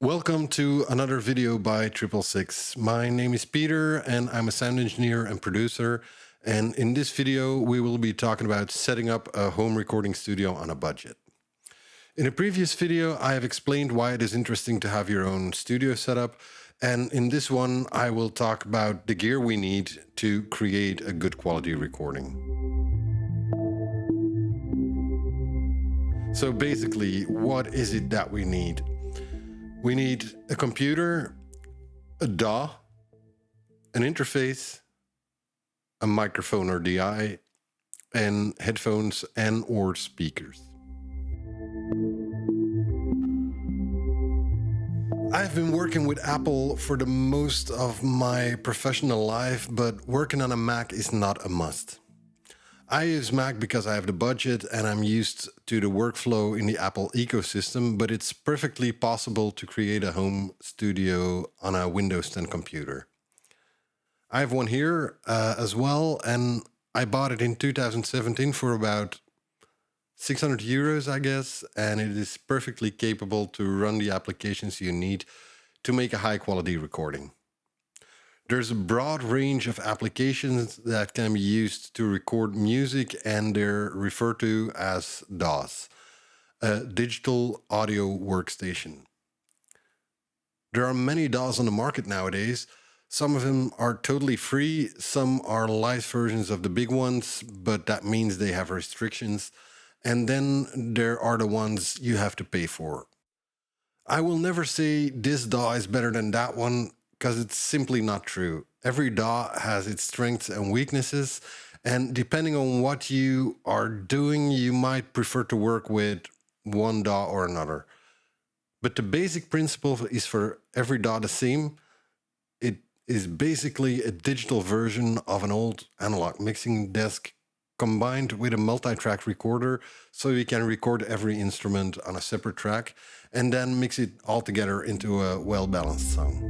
Welcome to another video by Sixxx. My name is Peter and I'm a sound engineer and producer. And in this video, we will be talking about setting up a home recording studio on a budget. In a previous video, I have explained why it is interesting to have your own studio setup. And in this one, I will talk about the gear we need to create a good quality recording. So basically, what is it that we need? We need a computer, a DAW, an interface, a microphone or DI, and headphones and or speakers. I've been working with Apple for the most of my professional life, but working on a Mac is not a must. I use Mac because I have the budget and I'm used to the workflow in the Apple ecosystem, but it's perfectly possible to create a home studio on a Windows 10 computer. I have one here as well, and I bought it in 2017 for about 600 euros, I guess, and it is perfectly capable to run the applications you need to make a high quality recording. There's a broad range of applications that can be used to record music, and they're referred to as DAWs, a digital audio workstation. There are many DAWs on the market nowadays. Some of them are totally free, some are light versions of the big ones, but that means they have restrictions. And then there are the ones you have to pay for. I will never say this DAW is better than that one, because it's simply not true. Every DAW has its strengths and weaknesses, and depending on what you are doing, you might prefer to work with one DAW or another. But the basic principle is for every DAW the same. It is basically a digital version of an old analog mixing desk combined with a multi-track recorder, so you can record every instrument on a separate track and then mix it all together into a well-balanced sound.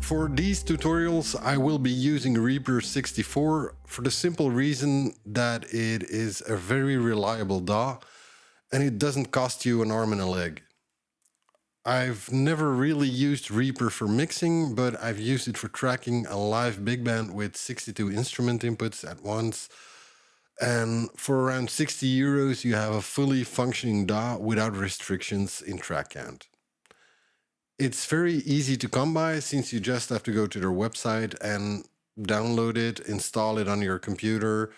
For these tutorials, I will be using Reaper 64 for the simple reason that it is a very reliable DAW and it doesn't cost you an arm and a leg. I've never really used Reaper for mixing, but I've used it for tracking a live big band with 62 instrument inputs at once. And for around 60 euros, you have a fully functioning DAW without restrictions in track count. It's very easy to come by since you just have to go to their website and download it, install it on your computer.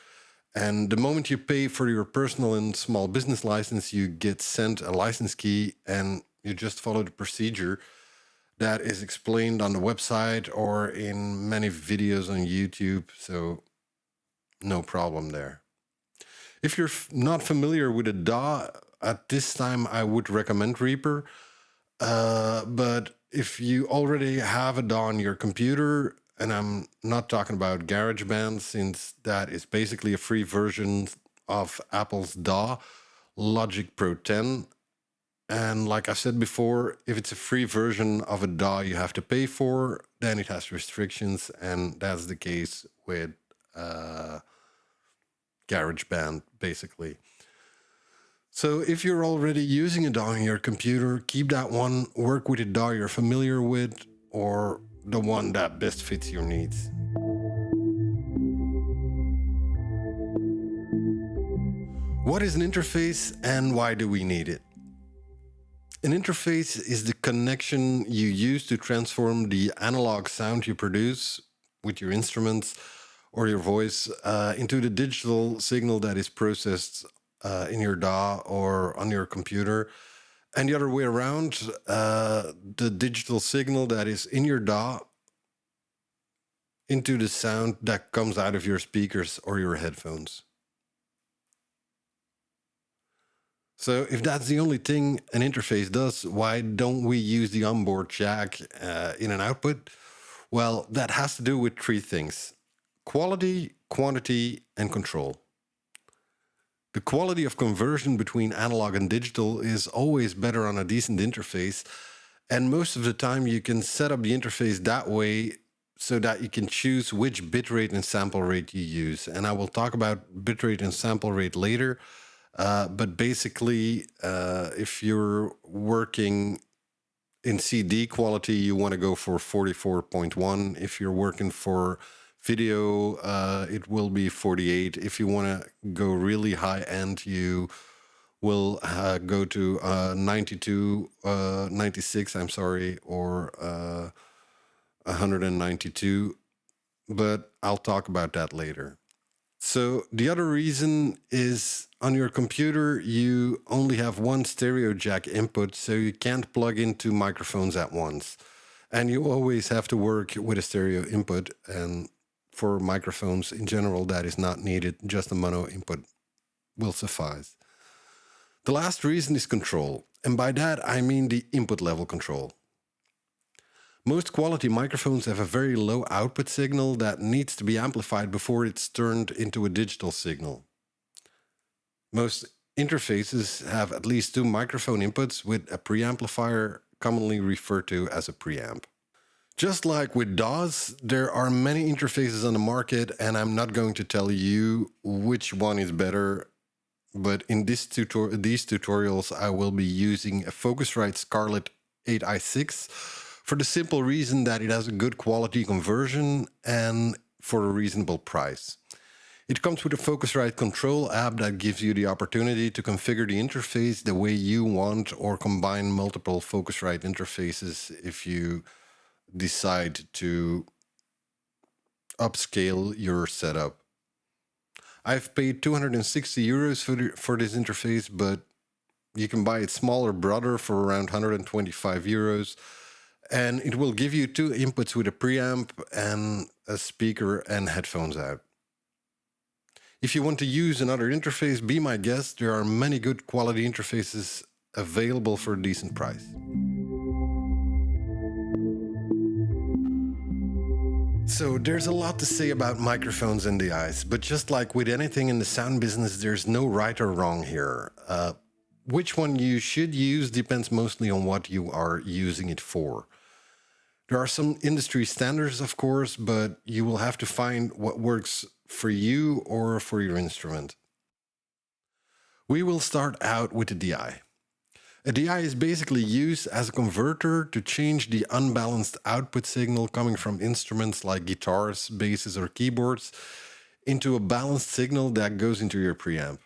And the moment you pay for your personal and small business license, you get sent a license key and you just follow the procedure that is explained on the website or in many videos on YouTube, so no problem there. If you're not familiar with a DAW, at this time I would recommend Reaper. But if you already have a DAW on your computer, and I'm not talking about GarageBand since that is basically a free version of Apple's DAW, Logic Pro 10, and like I said before, if it's a free version of a DAW you have to pay for, then it has restrictions, and that's the case with GarageBand, basically. So if you're already using a DAW on your computer, keep that one, work with a DAW you're familiar with, or the one that best fits your needs. What is an interface and why do we need it? An interface is the connection you use to transform the analog sound you produce with your instruments or your voice into the digital signal that is processed in your DAW or on your computer. And the other way around, the digital signal that is in your DAW into the sound that comes out of your speakers or your headphones. So if that's the only thing an interface does, why don't we use the onboard jack in and output? Well, that has to do with three things: quality, quantity, and control. The quality of conversion between analog and digital is always better on a decent interface, and most of the time you can set up the interface that way so that you can choose which bitrate and sample rate you use. And I will talk about bitrate and sample rate later. But basically, if you're working in CD quality, you want to go for 44.1. If you're working for video, it will be 48. If you want to go really high end, you will go to 92, 96, I'm sorry, or 192. But I'll talk about that later. So the other reason is on your computer, you only have one stereo jack input, so you can't plug in two microphones at once. And you always have to work with a stereo input. And for microphones in general, that is not needed. Just a mono input will suffice. The last reason is control. And by that, I mean the input level control. Most quality microphones have a very low output signal that needs to be amplified before it's turned into a digital signal. Most interfaces have at least two microphone inputs with a preamplifier, commonly referred to as a preamp. Just like with DAWs, there are many interfaces on the market, and I'm not going to tell you which one is better, but in these tutorials I will be using a Focusrite Scarlett 8i6 for the simple reason that it has a good quality conversion and for a reasonable price. It comes with a Focusrite control app that gives you the opportunity to configure the interface the way you want or combine multiple Focusrite interfaces if you decide to upscale your setup. I've paid 260 euros for this interface, but you can buy its smaller brother for around 125 euros. And it will give you two inputs with a preamp and a speaker and headphones out. If you want to use another interface, be my guest. There are many good quality interfaces available for a decent price. So there's a lot to say about microphones and DIs, but just like with anything in the sound business, there's no right or wrong here. Which one you should use depends mostly on what you are using it for. There are some industry standards, of course, but you will have to find what works for you or for your instrument. We will start out with a DI. A DI is basically used as a converter to change the unbalanced output signal coming from instruments like guitars, basses, or keyboards into a balanced signal that goes into your preamp.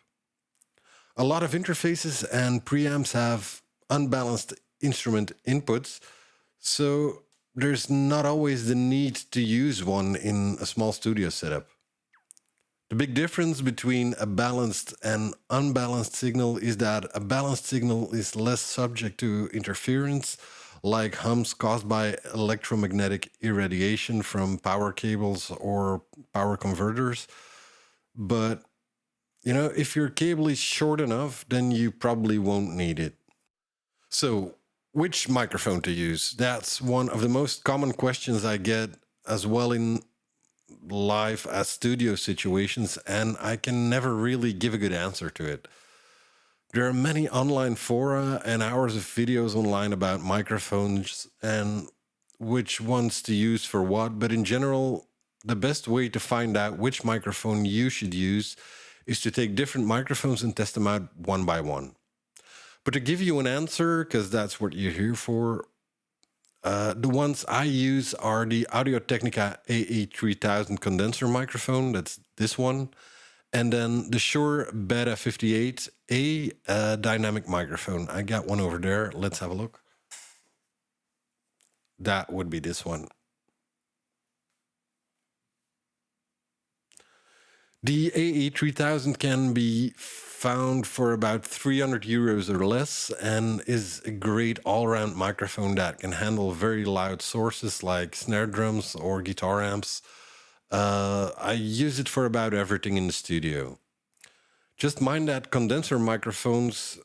A lot of interfaces and preamps have unbalanced instrument inputs, so there's not always the need to use one in a small studio setup. The big difference between a balanced and unbalanced signal is that a balanced signal is less subject to interference, like hums caused by electromagnetic irradiation from power cables or power converters. But if your cable is short enough, then you probably won't need it. So, which microphone to use? That's one of the most common questions I get as well in live as studio situations, and I can never really give a good answer to it. There are many online fora and hours of videos online about microphones and which ones to use for what, but in general, the best way to find out which microphone you should use is to take different microphones and test them out one by one. But to give you an answer, because that's what you're here for, the ones I use are the Audio-Technica AE3000 condenser microphone, that's this one, and then the Shure Beta 58A dynamic microphone. I got one over there. Let's have a look. That would be this one. The AE3000 can be found for about 300 euros or less and is a great all-round microphone that can handle very loud sources like snare drums or guitar amps. I use it for about everything in the studio. Just mind that condenser microphones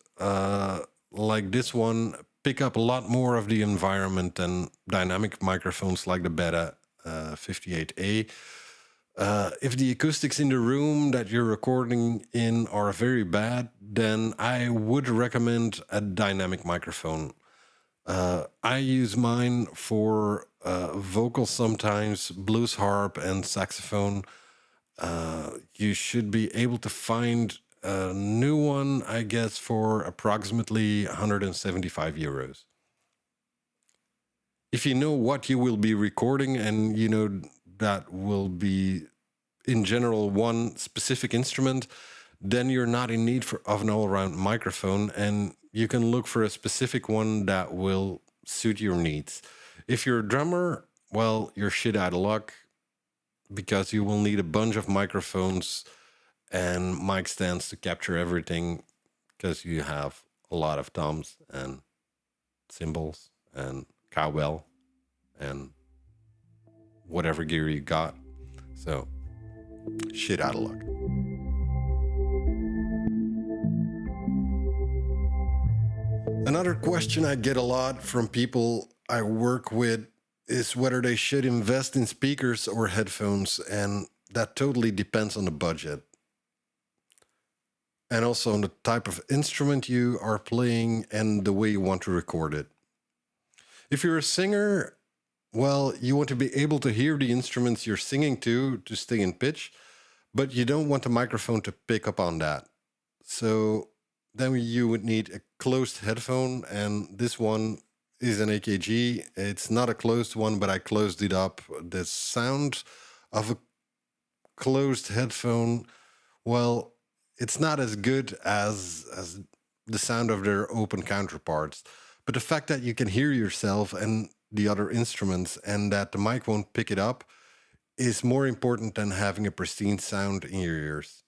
like this one pick up a lot more of the environment than dynamic microphones like the Beta 58A. If the acoustics in the room that you're recording in are very bad, then I would recommend a dynamic microphone. I use mine for vocals sometimes, blues harp and saxophone. You should be able to find a new one, I guess, for approximately 175 euros. If you know what you will be recording and you know that will be in general one specific instrument, then you're not in need of an all-around microphone, and you can look for a specific one that will suit your needs. If you're a drummer, well, you're shit out of luck, because you will need a bunch of microphones and mic stands to capture everything, because you have a lot of toms and cymbals and cowbell and whatever gear you got. So, shit out of luck. Another question I get a lot from people I work with is whether they should invest in speakers or headphones, and that totally depends on the budget. And also on the type of instrument you are playing and the way you want to record it. If you're a singer, well, you want to be able to hear the instruments you're singing to stay in pitch, but you don't want the microphone to pick up on that. So then you would need a closed headphone, and this one is an AKG. It's not a closed one, but I closed it up. The sound of a closed headphone, well, it's not as good as the sound of their open counterparts. But the fact that you can hear yourself and the other instruments and that the mic won't pick it up is more important than having a pristine sound in your ears.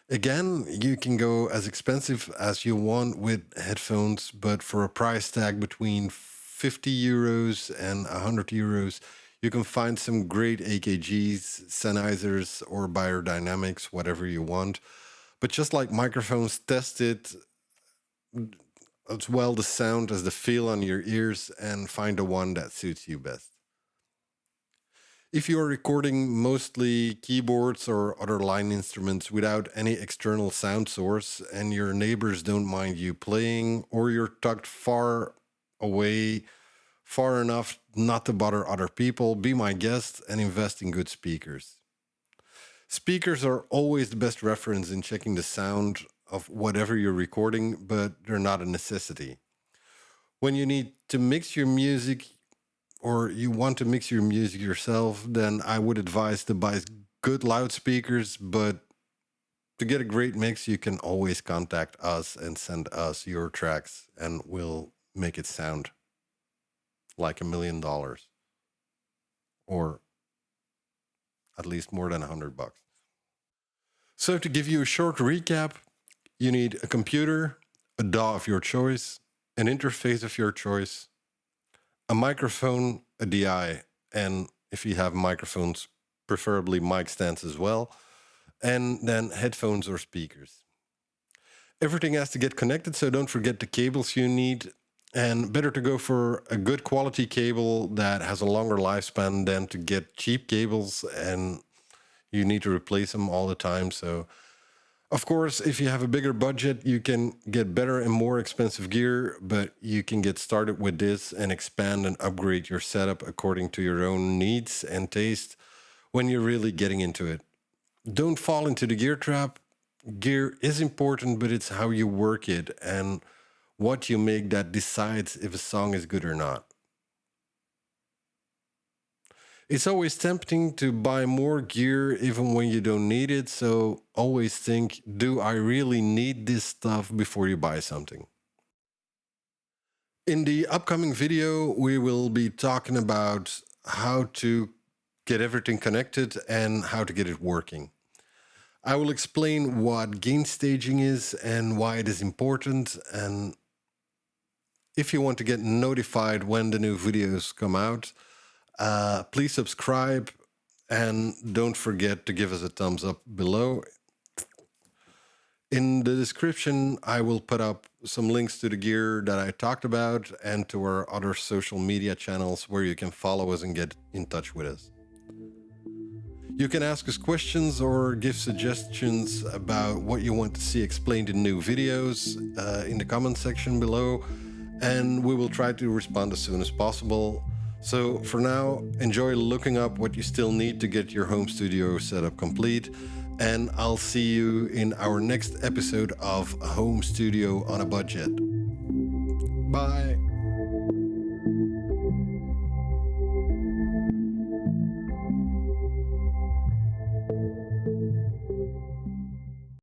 Again, you can go as expensive as you want with headphones, but for a price tag between 50 euros and 100 euros, you can find some great AKGs, Sennheisers, or Beyerdynamics, whatever you want. But just like microphones, test it as well the sound as the feel on your ears and find the one that suits you best. If you are recording mostly keyboards or other line instruments without any external sound source and your neighbors don't mind you playing, or you're tucked far away, far enough not to bother other people, be my guest and invest in good speakers. Speakers are always the best reference in checking the sound of whatever you're recording, but they're not a necessity. When you need to mix your music, or you want to mix your music yourself, then I would advise to buy good loudspeakers, but to get a great mix, you can always contact us and send us your tracks, and we'll make it sound like $1 million, or at least more than $100. So to give you a short recap, you need a computer, a DAW of your choice, an interface of your choice, a microphone, a DI, and if you have microphones, preferably mic stands as well, and then headphones or speakers. Everything has to get connected, so don't forget the cables you need, and better to go for a good quality cable that has a longer lifespan than to get cheap cables and you need to replace them all the time. So, of course, if you have a bigger budget, you can get better and more expensive gear, but you can get started with this and expand and upgrade your setup according to your own needs and taste when you're really getting into it. Don't fall into the gear trap. Gear is important, but it's how you work it and what you make that decides if a song is good or not. It's always tempting to buy more gear even when you don't need it, so always think, do I really need this stuff before you buy something? In the upcoming video, we will be talking about how to get everything connected and how to get it working. I will explain what gain staging is and why it is important, and if you want to get notified when the new videos come out, please subscribe and don't forget to give us a thumbs up below. In the description, I will put up some links to the gear that I talked about and to our other social media channels where you can follow us and get in touch with us. You can ask us questions or give suggestions about what you want to see explained in new videos in the comment section below, and we will try to respond as soon as possible. So for now, enjoy looking up what you still need to get your home studio setup complete. And I'll see you in our next episode of Home Studio on a Budget. Bye.